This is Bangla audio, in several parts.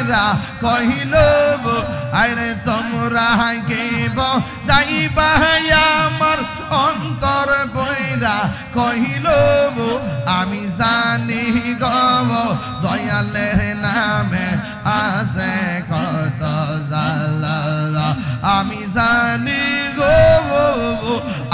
কইরা কহিল আরে তোমরা গেব যাইবা আমার অন্তর বইরা কহিল আমি জানি গব দয়ালের নামে আছে কত জালা আমি জানি গো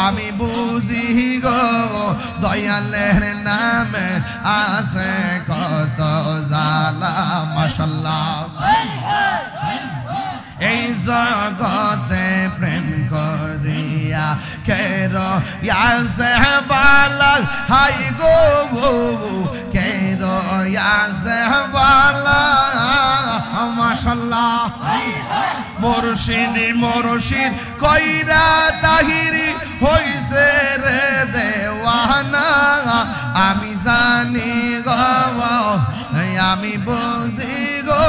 আমি বুঝি গো দয়ালের নামে আছে কত জালা মাশাআল্লাহ এই জগতে প্রেম করিয়া কের ইয়াসে বালা হাই গো কের ইয়াসে বালা মাশাআল্লাহ মুর্শিদ মুর্শিদ কইরা তাহিরি হইছে রে দেওয়ানা আমি জানি গো আমি বুঝি গো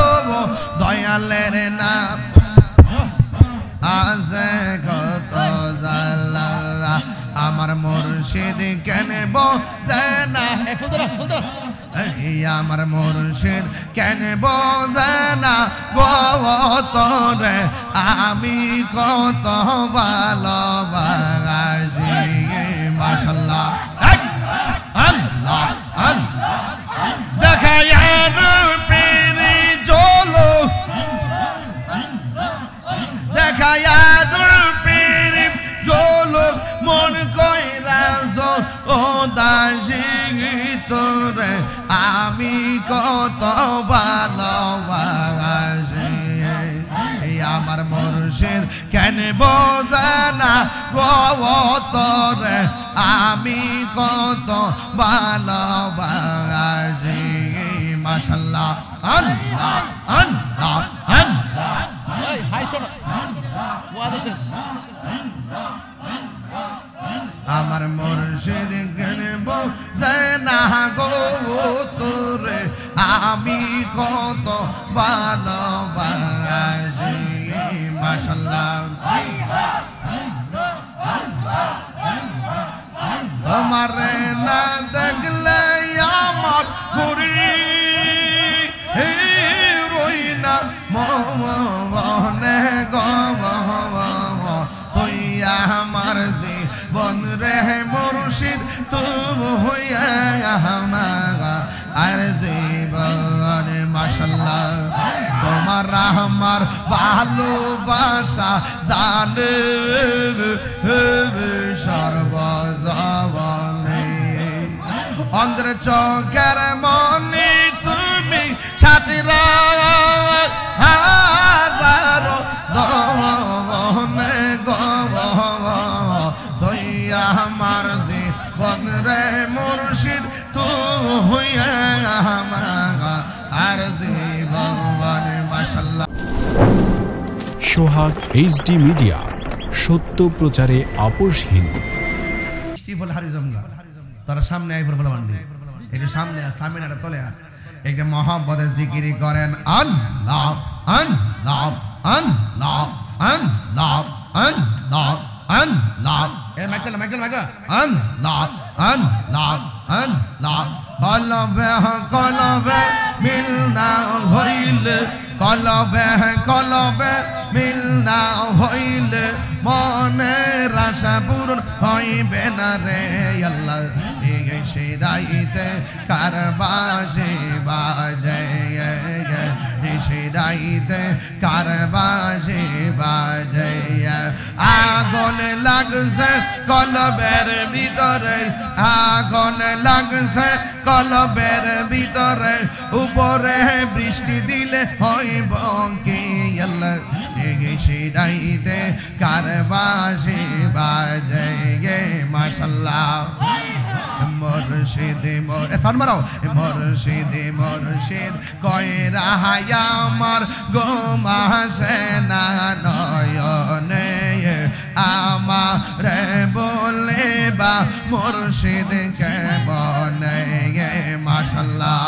দয়ালের নাম আছে কত জালা আমার মুর্শিদ কেন বোঝে না আমার মুর্শিদ কেন বোঝে না গো তোরে আমি কত ভালোবাসি মাশাআল্লাহ আল্লাহ আল্লাহ দেখায়া রূপেরি জলো দেখায়া রূপেরি জলো মন কইরা ও দাসী তোরে আমি কত ভালোবাসি আমার মুর্শিদ কেন বোঝে না গো তোরে আমি কত ভালোবাসি মাশাআল্লাহ আল্লাহ আল্লাহ আল্লাহ হাই শোনো ওয়াদা শেষ আমার মুর্শিদ কেন বোঝে না গো তোরে আমি কত ভালোবাসি মাশাআল্লাহ তোমার না দেখলে আমার ঘুরি রই না মনে গম তুই আমার জীবন রে মুর্শিদ তুমি হইয়া আমার আর জীবন মাশাআল্লাহ তোমার আমার ভালোবাসা জানে সর্বজবনে অন্তর চোখের মনি তুমি ছাতিরা হাজারো দনে গব দইয়া আমার জীবন রে মুর্শিদ তুমি হইয়া আমার আর জীবন মাশাআল্লাহ সোহাগ এইচডি মিডিয়া সত্য প্রচারে আপোষহীন স্টিফল হারিজমগা তারা সামনে আইবর বলা মানবে এটা সামনে সামনেটা তলে একটা মহব্বতের জিকির করেন আল্লাহ আল্লাহ আল্লাহ আল্লাহ আল্লাহ আল্লাহ এ মাইকেল আল্লাহ আল্লাহ আল্লাহ কলবে মিল না হইলে কলবে মিল না হইলে মনের আশা পূরণ হইবে না রে আল্লাহ সে রাইতে কারবাসে বাজে সে রাইতে কারবাসে বাজে আগুন লাগছে কলবের ভিতরে আগুন লাগছে কলবের ভিতরে উপরে বৃষ্টি দিলে হইব কি আল্লাহ সে রাইতে কারবাসে বাজে মাশাআল্লাহ মুর্শিদ মুর্শিদ কয়রা আমার গোমাসে না নয়নে আমারে বলে বা মুর্শিদ কেমনে মাশাআল্লাহ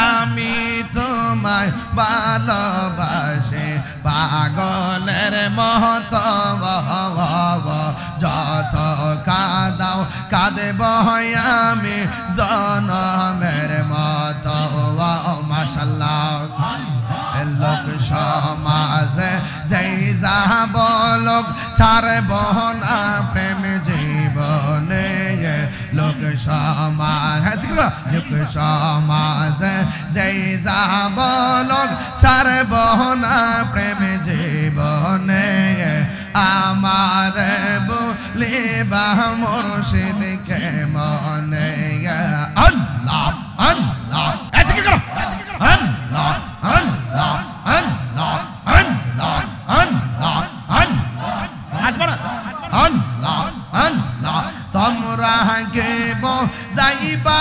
আমি তোমায় ভালোবাসি পাগলের মত যত কাঁদাও কাঁদব আমি জনমের মত ছাড়ব না প্রেম জীবনে লোক সমাজ লোক সমাজ যেই যাব লোক ছাড়ব না প্রেম জীবনে আমার বলিবা মুর্শিদ কে মনে আল্লাহ আল্লাহ আজকে করো আল্লাহ আল্লাহ আল্লাহ আল্লাহ আল্লাহ আল্লাহ আসবে না আল্লাহ আল্লাহ তোমরা গেব যাইবা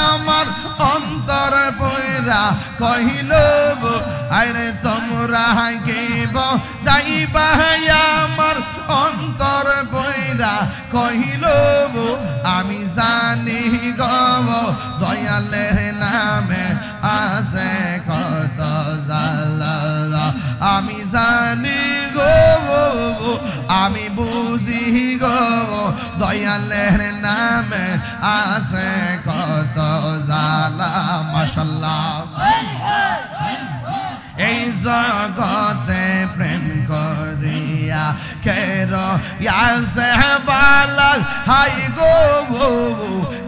আমার অন্তর পয়রা কহিল আরে তোমরা গেব যাইবা আমার অন্তর পয়রা কহিল আমি জানি গব দয়ালের নামে আছে কত জালা আমি জানি গো আমি বুঝি গো দয়ালের নামে আছে কত জালা মাশাআল্লাহ এই জগতে প্রেম করিয়া কের ইয়াসে বালা হাই গো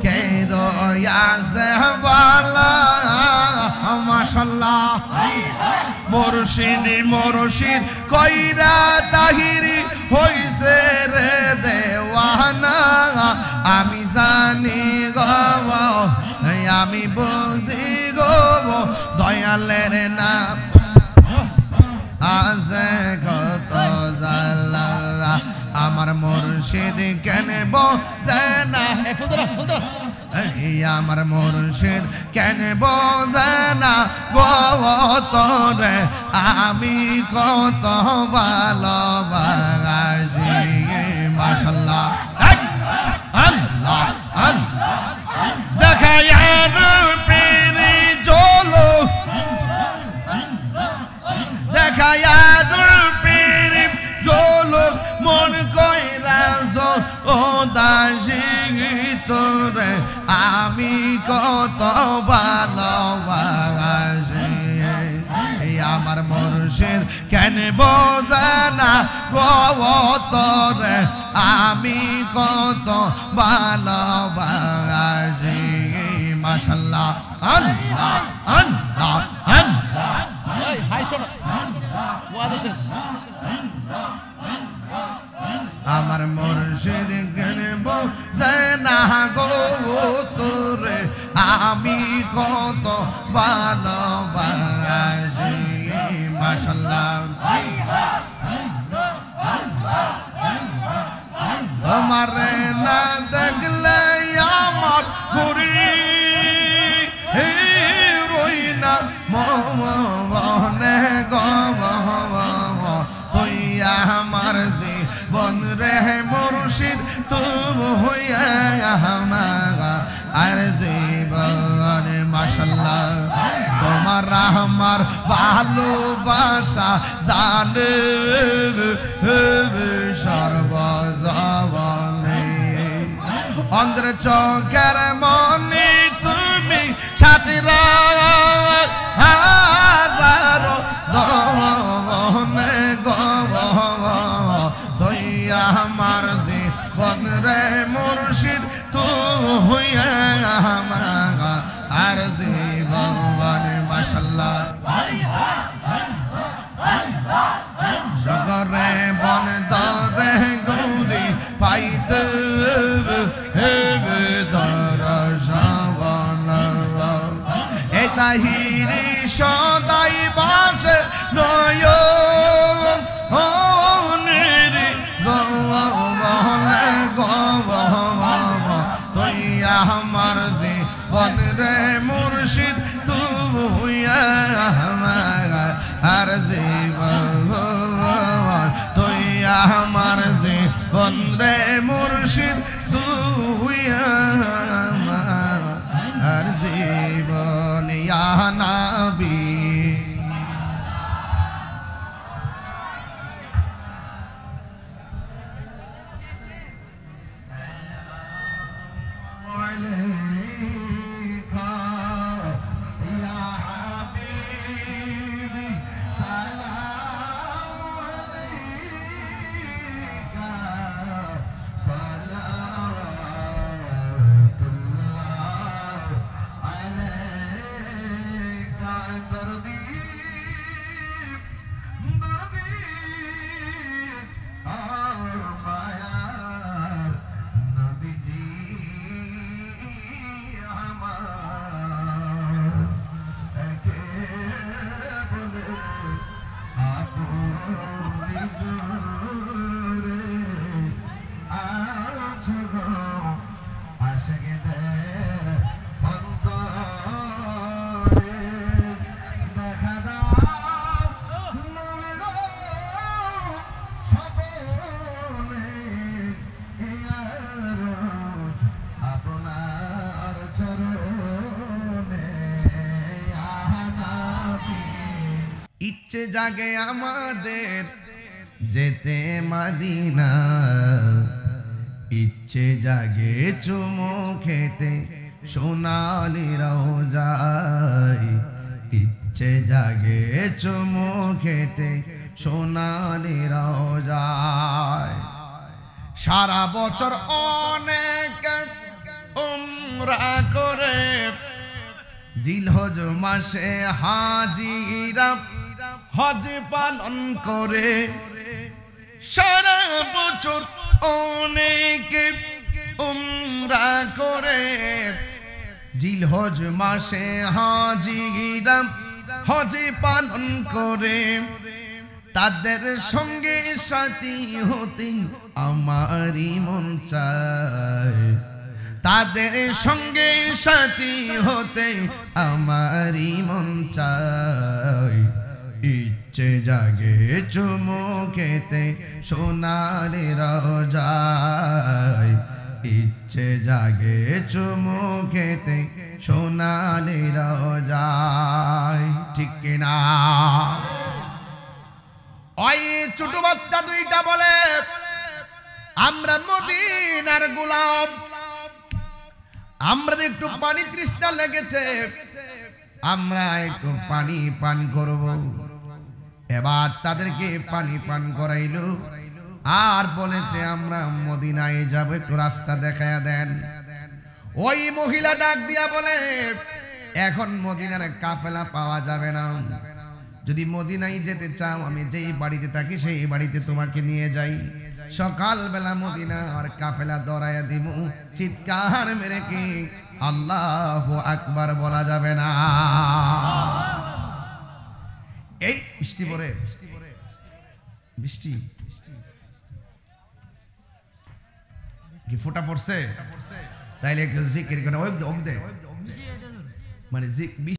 কের ইয়াসে বালা মাশাআল্লাহ মুর্শিদ মুর্শিদ কইরা তাহিরি হইছে রে দেওয়ানা আমি জানি গো আমি বুঝি গো দয়ালের নাম আছে কত জালা আমার মুর্শিদ কেন বোঝে না আমার মুর্শিদ কেন বোঝে না গো তোরে আমি কত ভালোবাসি মাশাআল্লাহ আল্লাহ আল্লাহ দেখায় রূপেরি জলো দেখায় রূপেরি জলো মন কইরা ও দাসী তোরে আমি কত ভালোবাসি আমার মুর্শিদ কেন বোঝে না গো তোরে আমি কত ভালোবাসি মাশাআল্লাহ আল্লাহ আল্লাহ আল্লাহ হাই শোনো ওয়াদা শেষ আমার মুর্শিদ কেন বোঝে না গো তোরে আমি কত ভালোবাসি মাশাআল্লাহ তোমার না দেখলে আমার ঘুরি রই না মনে তুই আমার জীবন রে মুর্শিদ তুই আমার আর জীবন মাশাআল্লাহ তোমার আমার ভালোবাসা জানে সর্বজবনে অন্ধ্র চোখের মনি তুমি সাথীরা হাজারো দনে তুই আমার জীবন রে মুর্শিদ তুই আমার আর জীবন মাশাআল্লাহ সগরে বন দরে গৌরী পাইতে দর্শন এই তাহিরি সদাই বাসে নয় তুই আমার জীবন রে মুর্শিদ তুই আমার আর জীবন তুই আমার জীবন রে মুর্শিদ তুই আমার আর জীবন ইয়া নবী দরদি দরদি আর মায়ার নবীজি আমার একে বলে আপনি দূরে আছো গো আশিক ইচ্ছে জাগে আমাদের যেতে মদিনা ইচ্ছে জাগে চুমু খেতে সোনালি রওজায় ইচ্ছে জাগে চুমু খেতে সোনালি রওজায় সারা বছর অনেক উমরা করে জিলহজ মাসে হাজিরা হজ পালন করে সারা বছর অনেক উমরা করে জিলহজ মাসে হাজিরা হজ পালন করে তাদের সঙ্গে সাথী হতে আমারই মন চায় তাদের সঙ্গে সাথী হতে আমারই মন চায় ইচ্ছে জাগে চুমু খেতে সোনালি রওজায় ইচ্ছে জাগে চুমু খেতে সোনালি রওজায় ঠিক কিনা ওই ছোট বাচ্চা দুইটা বলে আমরা মদিনার গোলাম আমরা একটু পানি তৃষ্ণা লেগেছে আমরা একটু পানি পান করব এবার তাদেরকে পানি পান করাইলো আর বলেছে আমরা মদিনায় যাব একটু রাস্তা দেখায়া দেন ওই মহিলা ডাক দিয়া বলে এখন মদিনার কাফেলা পাওয়া যাবে না যদি মদিনায় যেতে চাও আমি যেই বাড়িতে থাকি সেই বাড়িতে তোমাকে নিয়ে যাই সকাল বেলা মদিনা আর কাফেলা দৌড়াইয়া দিব চিৎকার মেরে কি আল্লাহু আকবার বলা যাবে না এই বৃষ্টি পড়ে বৃষ্টি কি ফোঁটা পড়ছে তাইলে একটু জিকির করে ওই দম দে মানে বৃষ্টি